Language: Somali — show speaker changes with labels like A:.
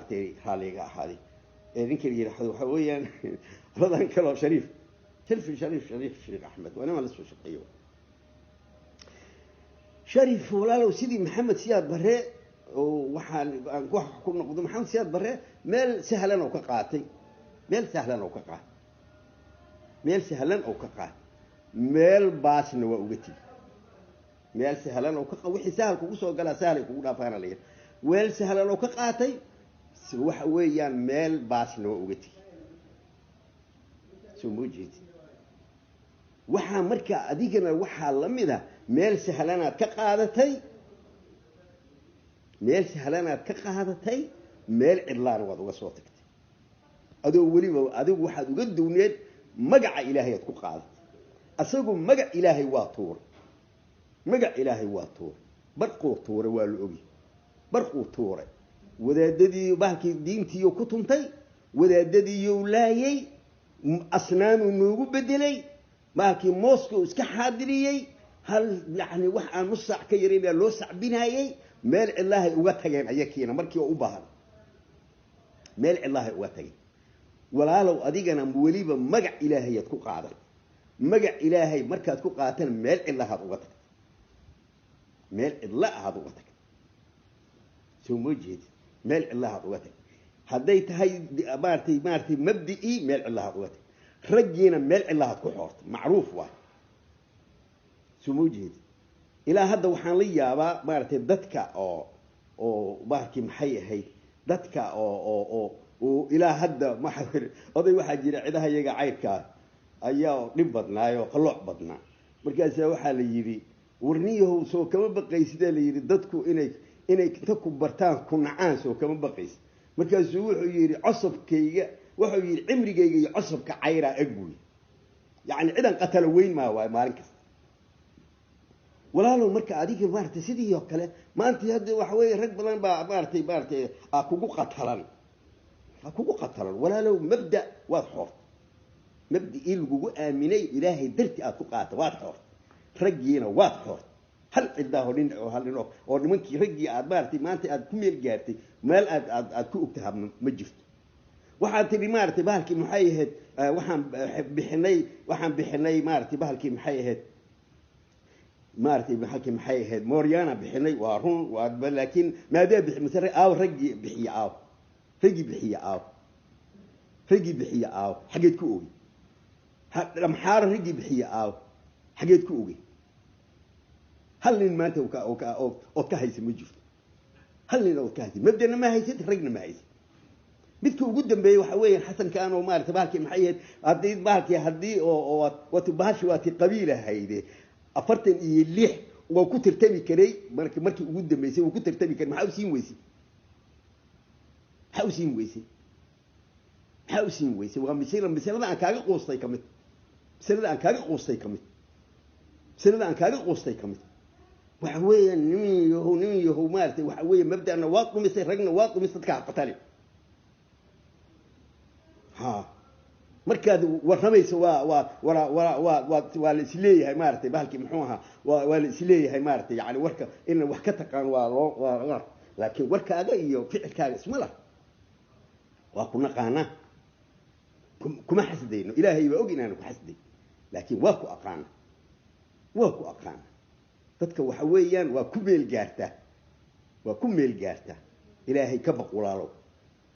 A: maartay raaliga ahaaday ninka yiraahdo waxa weeyaan ladan kale shariif شريف أحمد وأنا ما لسه شقيه شريف ولا سيدي محمد سياد بري وحال نقول حكومة قدوم محمد سياد بري مال سهلا أو كقاتي مال سهلا أو كقات مال باس نوقتي مال سهلا أو كقا وحي سهل كوسو قال سهل كودا فانا ليه ويل سهلا أو كقاتي وح ويان مال باس نوقتي شو موجود waxaa marka adigana waxa la mid ah meel sahlanaad ka qaadatay meel cidlaan wad uga soo tagtay adoo waliba adigu waxaad uga duuneed magaca ilaahay aad ku qaadatay asagu magac ilaahay waa tuur barqoo tuure waa la ogi barqoo tuure wadaadadii bahalkii diintii ku tuntay wadaadadii laayay asnaanu noogu bedelay باكي موسكو اسك حاضريي هل يعني waxaan nus saac ka yareeyay loo sacbinayay meel ilaahay uga tageen ayakiina markii uu baahan meel ilaahay uga tageen walaalow adigana waliba magac ilaahay aad ku qaaday magac ilaahay markaad ku qaataan meel ilaahay uga tagtay meel ilaahay uga tagtay soo moojid meel ilaahay uga tagtay haday tahay maartay mabdii meel ilaahay uga tagtay رجينا ملء الله كحورت معروف واحد سموجيد إلى هذا وحنا ليا بارت دتك أو باركي محيي هي دتك أو إلى هذا ما حفر أضي واحد جرى عدها يجا عيرك أياه نبضنا أياه خلوع بدنا مركز واحد يجري ورنيه سو كم بقي سيدا يجري دتكو إنك تكو برتان كنا عانسو كم بقيس مركز واحد يجري عصب كي wuxuu yiri cimrigeyga iyo cusubka cayra aguul yaani ciidan qatal weyn ma waa maalin kasta walaalo marka adiga maartay sidii oo kale maanta hadda waxa weey rag badan baa maartay kugu qatalan walaalo mabda waa xor mabdi ilgugu aaminay ilaahay darti aad ku qaata waa xor ragiina waa xor hal cidaho nin oo hal nin oo nimankii ragii aad maanta aad ku meel gaartay meel aad ku ogtahay ma jirto waxaan tiri maartay bahalkii maxay ahayd waxaan bixinay maartay bahalkii maxay ahayd Moriana bixinay waa run waa laakiin maadaama bixisay ragii bixiya xageed ku ogi maxaar ragii bixiya xageed ku ogi hal nin maanta oo ka haysa ma jirto hal nin oo ka haysa mabdana ma haysid ragna ma haysid midkii ugu dambeeyay waxa weeyaan xasan kaan oo maartay bahalkii maxay ahayd hadii oo wati bahashi wati qabiila hayde 46 oo ku tirtami karay markii ugu dambeysay oo ku tirtami karay maxaa u siin weysay waa misalada aan kaaga qoostay kamid waxa weeyaan nin yahow maartay waxa weeyaan mabda'na waa qumisay ragna waa qumisay ka qatali markaad warramayso waa la isleeyahay maartay bahalkii muxuu ahaa waa la isleeyahay maartay yaani warka in wax ka taqaan waa laakiin warkaaga iyo ficilkaaga isma la waa ku naqaana kuma xasdayno ilaahay waa og inaan ku xasday laakiin waa ku aqaan dadka waxa weeyaan waa ku meel gaarta ilaahay ka baqulaalo